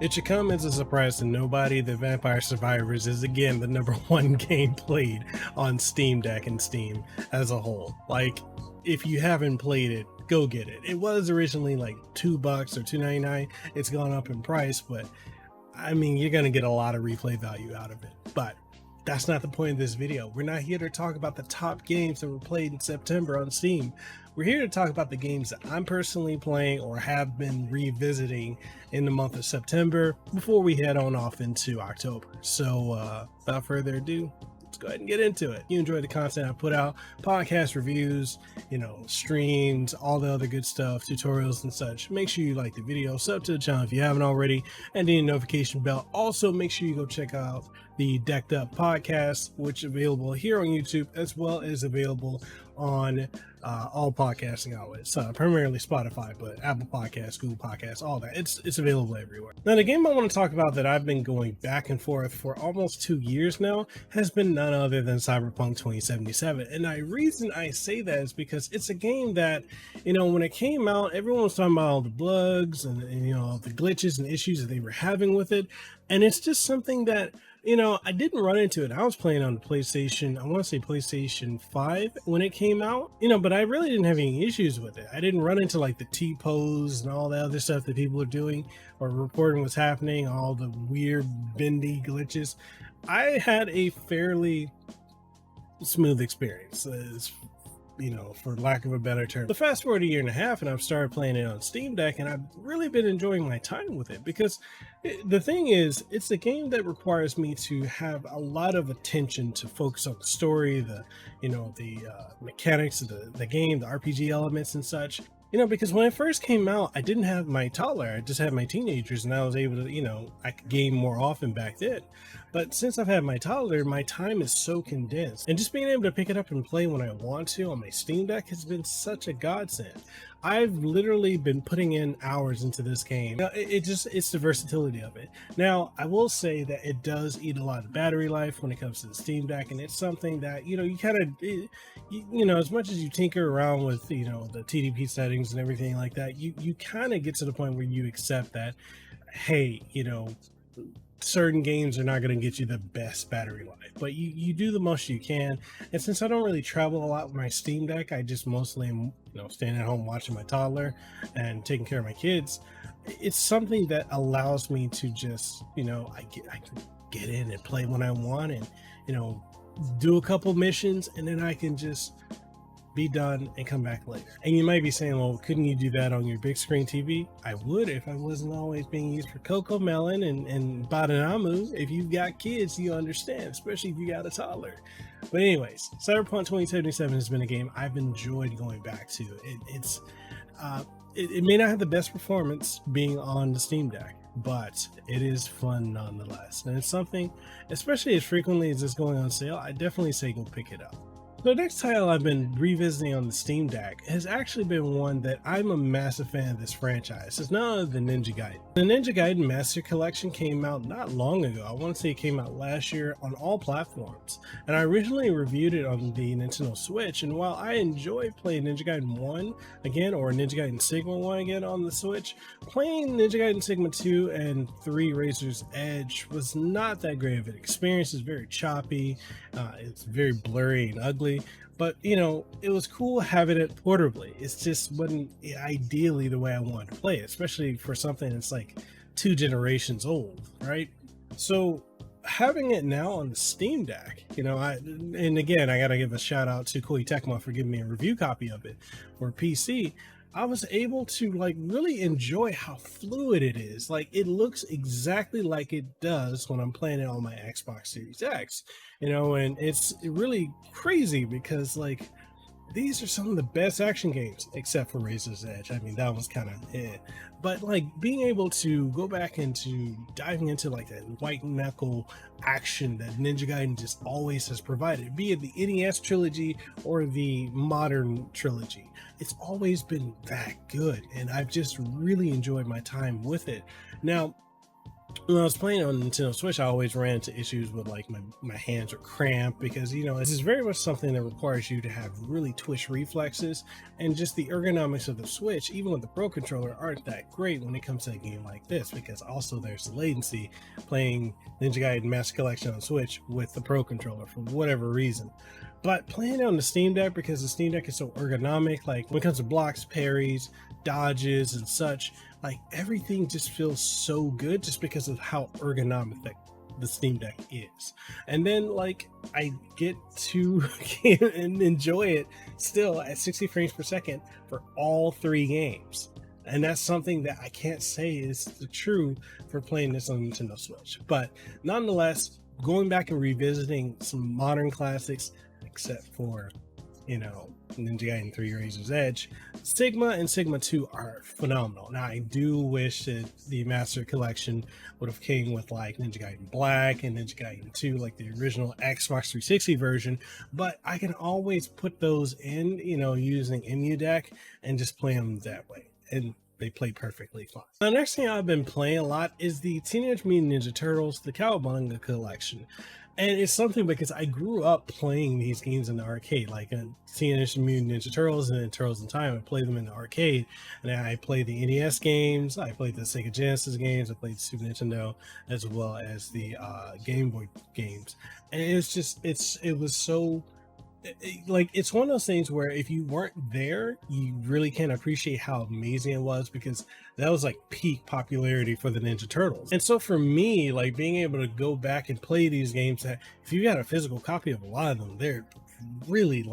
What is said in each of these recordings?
It should come as a surprise to nobody that Vampire Survivors is again the #1 game played on Steam Deck and Steam as a whole. Like, if you haven't played it, go get it. It was originally like $2 or $2.99. It's gone up in price, but I mean, you're gonna get a lot of replay value out of it. But that's not the point of this video. We're not here to talk about the top games that were played in September on Steam. We're here to talk about the games that I'm personally playing or have been revisiting in the month of September before we head on off into October. So without further ado, let's go ahead and get into it. You enjoy the content I put out, podcast reviews, streams, all the other good stuff, tutorials and such. Make sure you like the video, sub to the channel if you haven't already, and the notification bell. Also, make sure you go check out the Decked Up podcast, which is available here on YouTube as well as available on all podcasting outlets, primarily Spotify, but Apple Podcasts, Google Podcasts, all that. It's available everywhere. Now, the game I want to talk about that I've been going back and forth for almost 2 years now has been none other than CyberPunk 2077. And the reason I say that is because it's a game that, when it came out, everyone was talking about all the bugs and the glitches and issues that they were having with it. And it's just something that, I didn't run into it. I was playing on the PlayStation, I want to say PlayStation 5 when it came out, but I really didn't have any issues with it. I didn't run into like the T-pose and all the other stuff that people are doing or reporting what's happening, all the weird bendy glitches. I had a fairly smooth experience, for lack of a better term. But fast forward a year and a half and I've started playing it on Steam Deck, and I've really been enjoying my time with it because the thing is, it's a game that requires me to have a lot of attention to focus on the story, the mechanics of the game, the RPG elements and such. Because when it first came out, I didn't have my toddler, I just had my teenagers, and I was able to, I could game more often back then. But since I've had my toddler, my time is so condensed, and just being able to pick it up and play when I want to on my Steam Deck has been such a godsend. I've literally been putting in hours into this game. It's the versatility of it. Now, I will say that it does eat a lot of battery life when it comes to the Steam Deck, and it's something that, you kind of, as much as you tinker around with, the TDP settings and everything like that, you kind of get to the point where you accept that, hey, certain games are not going to get you the best battery life, but you do the most you can. And since I don't really travel a lot with my Steam Deck, I just mostly am, staying at home watching my toddler and taking care of my kids. It's something that allows me to just, I can get in and play when I want, and do a couple missions, and then I can just be done and come back later. And you might be saying, well, couldn't you do that on your big screen TV? I would if I wasn't always being used for Cocomelon and Badanamu. If you've got kids, you understand, especially if you got a toddler. But anyways, Cyberpunk 2077 has been a game I've enjoyed going back to. It may not have the best performance being on the Steam Deck, but it is fun nonetheless. And it's something, especially as frequently as it's going on sale, I definitely say go pick it up. The next title I've been revisiting on the Steam Deck has actually been one that I'm a massive fan of this franchise. It's none other than Ninja Gaiden. The Ninja Gaiden Master Collection came out not long ago. I want to say it came out last year on all platforms. And I originally reviewed it on the Nintendo Switch. And while I enjoyed playing Ninja Gaiden 1 again, or Ninja Gaiden Sigma 1 again on the Switch, playing Ninja Gaiden Sigma 2 and 3 Razor's Edge was not that great of an experience. It's very choppy. It's very blurry and ugly. But it was cool having it portably. It's just wasn't ideally the way I wanted to play it, especially for something that's like 2 generations old, right? So having it now on the Steam Deck, and again, I gotta give a shout out to Koei Tecmo for giving me a review copy of it for PC. I was able to really enjoy how fluid it is. Like, it looks exactly like it does when I'm playing it on my Xbox Series X, and it's really crazy because these are some of the best action games, except for Razor's Edge. I mean, that was kind of but being able to go back into diving into that white knuckle action that Ninja Gaiden just always has provided, be it the NES trilogy or the modern trilogy, it's always been that good, and I've just really enjoyed my time with it. Now, When I was playing on Nintendo Switch, I always ran into issues with like my hands are cramped because this is very much something that requires you to have really twitch reflexes, and just the ergonomics of the Switch, even with the Pro controller, aren't that great when it comes to a game like this, because also there's the latency playing Ninja Gaiden Master Collection on Switch with the Pro controller for whatever reason. But playing on the Steam Deck, because the Steam Deck is so ergonomic, like when it comes to blocks, parries, dodges, and such, like everything just feels so good just because of how ergonomic that the Steam Deck is. And then like I get to and enjoy it still at 60 frames per second for all 3 games. And that's something that I can't say is true for playing this on Nintendo Switch. But nonetheless, going back and revisiting some modern classics, except for Ninja Gaiden 3 Razor's Edge, Sigma and Sigma 2 are phenomenal. Now I do wish that the Master Collection would have came with like Ninja Gaiden Black and Ninja Gaiden 2, like the original Xbox 360 version, but I can always put those in, using EmuDeck and just play them that way, and they play perfectly fine. The next thing I've been playing a lot is the Teenage Mutant Ninja Turtles, the Cowabunga collection. And it's something because I grew up playing these games in the arcade, like Teenage Mutant Ninja Turtles and then Turtles in Time. I played them in the arcade, and I played the NES games, I played the Sega Genesis games, I played the Super Nintendo, as well as the Game Boy games. And it was so, like, it's one of those things where if you weren't there, you really can't appreciate how amazing it was, because that was like peak popularity for the Ninja Turtles. And so for me, like being able to go back and play these games, that if you got a physical copy of a lot of them, they're really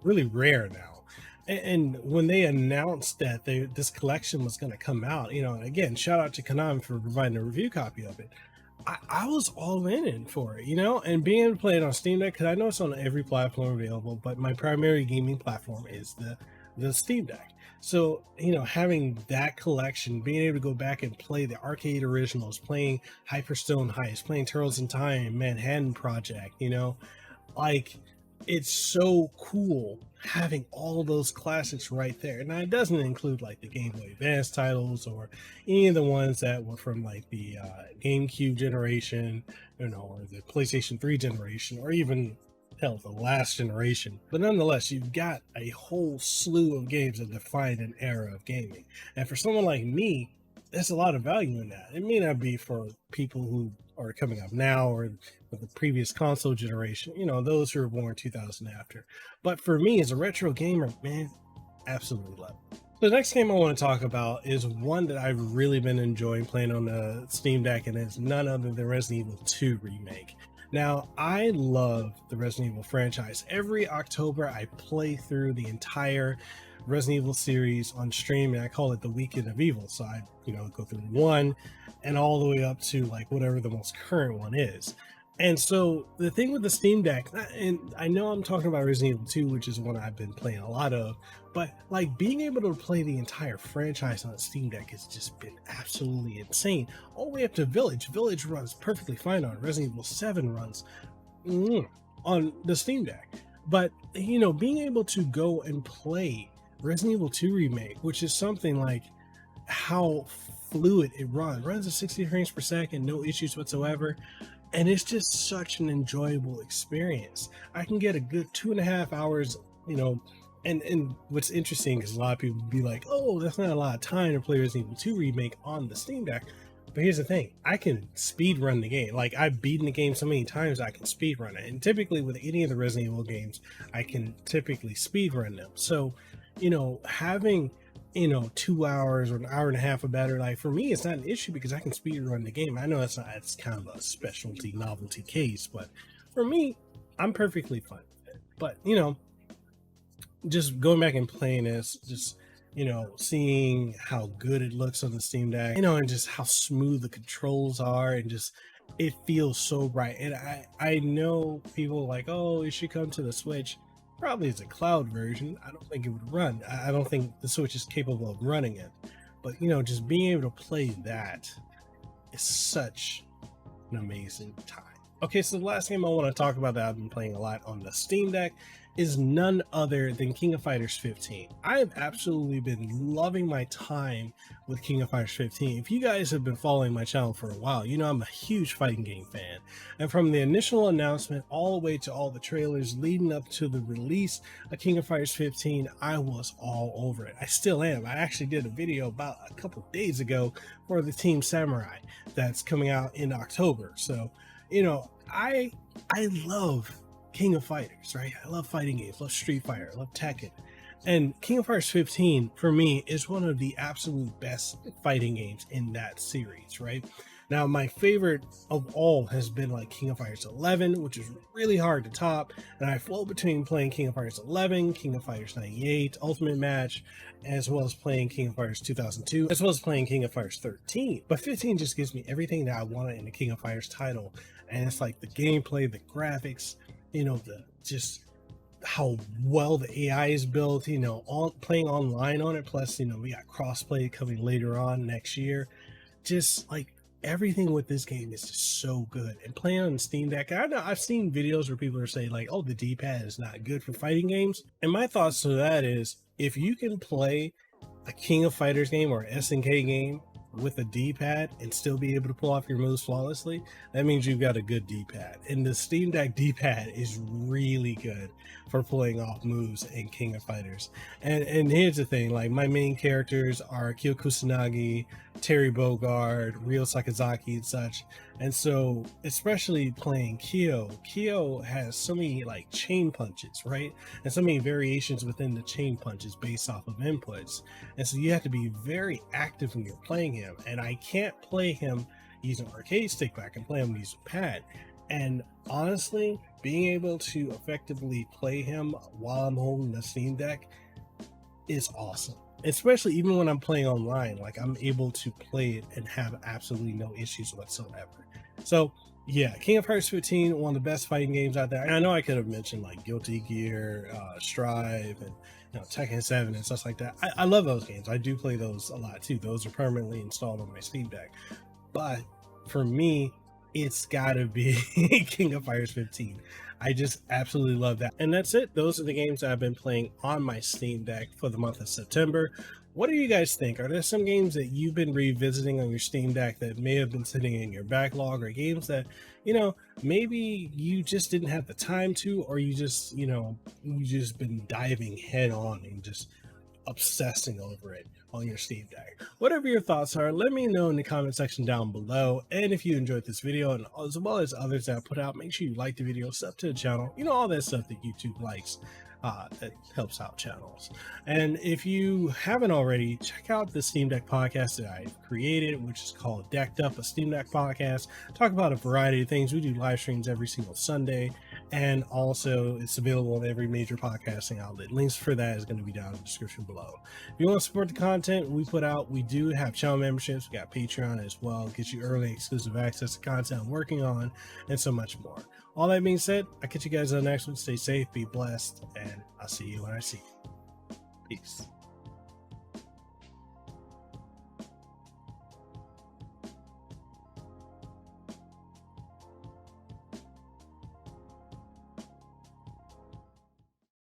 really rare now. And when they announced that this collection was going to come out, and again, shout out to Konami for providing a review copy of it. I was all in for it, and being able to play it on Steam Deck, because I know it's on every platform available, but my primary gaming platform is the Steam Deck. So, having that collection, being able to go back and play the arcade originals, playing Hyperstone Heist, playing Turtles in Time, Manhattan Project, like, it's so cool having all those classics right there. Now it doesn't include like the Game Boy Advance titles or any of the ones that were from like the GameCube generation, or the PlayStation 3 generation, or even hell, the last generation. But nonetheless, you've got a whole slew of games that define an era of gaming. And for someone like me, there's a lot of value in that. It may not be for people who are coming up now or with the previous console generation, those who were born 2000 after. But for me as a retro gamer, man, absolutely love it. The next game I want to talk about is one that I've really been enjoying playing on the Steam Deck, and it's none other than Resident Evil 2 Remake. Now, I love the Resident Evil franchise. Every October, I play through the entire Resident Evil series on stream, and I call it the Weekend of Evil. So I, go through 1 and all the way up to like whatever the most current one is. And so the thing with the Steam Deck, and I know I'm talking about Resident Evil 2, which is one I've been playing a lot of, but like being able to play the entire franchise on the Steam Deck has just been absolutely insane. All the way up to Village. Village runs perfectly fine on Resident Evil 7 runs on the Steam Deck. But, being able to go and play Resident Evil 2 Remake, which is something like how fluid it runs at 60 frames per second, no issues whatsoever. And it's just such an enjoyable experience. I can get a good 2.5 hours, and what's interesting is a lot of people be like, oh, that's not a lot of time to play Resident Evil 2 Remake on the Steam Deck. But here's the thing, I can speed run the game. Like, I've beaten the game so many times I can speed run it. And typically with any of the Resident Evil games, I can typically speed run them. So, having 2 hours or an hour and a half of battery life, for me, it's not an issue because I can speed run the game. I know it's kind of a specialty novelty case, but for me, I'm perfectly fine with it. But, just going back and playing this, just, seeing how good it looks on the Steam Deck, and just how smooth the controls are, and just, it feels so right. And I know people like, oh, it should come to the Switch. Probably as a cloud version. I don't think it would run. I don't think the Switch is capable of running it. But, just being able to play that is such an amazing time. Okay, so the last game I want to talk about that I've been playing a lot on the Steam Deck is none other than King of Fighters 15. I have absolutely been loving my time with King of Fighters 15. If you guys have been following my channel for a while, you know I'm a huge fighting game fan. And from the initial announcement all the way to all the trailers leading up to the release of King of Fighters 15, I was all over it. I still am. I actually did a video about a couple days ago for the Team Samurai that's coming out in October. So, you know, I love King of Fighters, right? I love fighting games, love Street Fighter, love Tekken. And King of Fighters 15 for me is one of the absolute best fighting games in that series, right? Now, my favorite of all has been like King of Fighters 11, which is really hard to top. And I float between playing King of Fighters 11, King of Fighters 98, Ultimate Match, as well as playing King of Fighters 2002, as well as playing King of Fighters 13. But 15 just gives me everything that I wanted in a King of Fighters title. And it's like the gameplay, the graphics, you know, the just how well the AI is built, you know, playing online on it. Plus, you know, we got crossplay coming later on next year. Just like everything with this game is just so good. And playing on Steam Deck, I know I've seen videos where people are saying like, oh, the D-pad is not good for fighting games. And my thoughts to that is, if you can play a King of Fighters game or an SNK game with a D-pad and still be able to pull off your moves flawlessly, that means you've got a good D-pad. And the Steam Deck D-pad is really good for pulling off moves in King of Fighters. And here's the thing, like my main characters are Kyo Kusanagi, Terry Bogard, Ryo Sakazaki and such. And so especially playing Kyo has so many like chain punches, right? And so many variations within the chain punches based off of inputs. And so you have to be very active when you're playing him. And I can't play him using arcade stick, but I can play him using pad. And honestly, being able to effectively play him while I'm holding the Steam Deck is awesome. Especially even when I'm playing online, like I'm able to play it and have absolutely no issues whatsoever. So yeah, King of Fighters 15, one of the best fighting games out there. And I know I could have mentioned like Guilty Gear, Strive, and you know, Tekken 7 and stuff like that. I love those games. I do play those a lot too. Those are permanently installed on my Steam Deck. But for me, it's gotta be King of Fighters 15. I just absolutely love that. And that's it. Those are the games that I've been playing on my Steam Deck for the month of September. What do you guys think? Are there some games that you've been revisiting on your Steam Deck that may have been sitting in your backlog, or games that, you know, maybe you just didn't have the time to, or you just, you know, you just been diving head on and just obsessing over it on your Steam Deck? Whatever your thoughts are, let me know in the comment section down below. And if you enjoyed this video, and as well as others that I put out, make sure you like the video, sub to the channel, you know, all that stuff that YouTube likes. That helps out channels. And if you haven't already, check out the Steam Deck podcast that I've created, which is called Decked Up, a Steam Deck podcast. Talk about a variety of things. We do live streams every single Sunday, and also it's available on every major podcasting outlet. Links for that is going to be down in the description below. If you want to support the content we put out, we do have channel memberships. We got Patreon as well, gets you early exclusive access to content I'm working on, and so much more. All that being said, I'll catch you guys on the next one. Stay safe, be blessed, and I'll see you when I see you. Peace.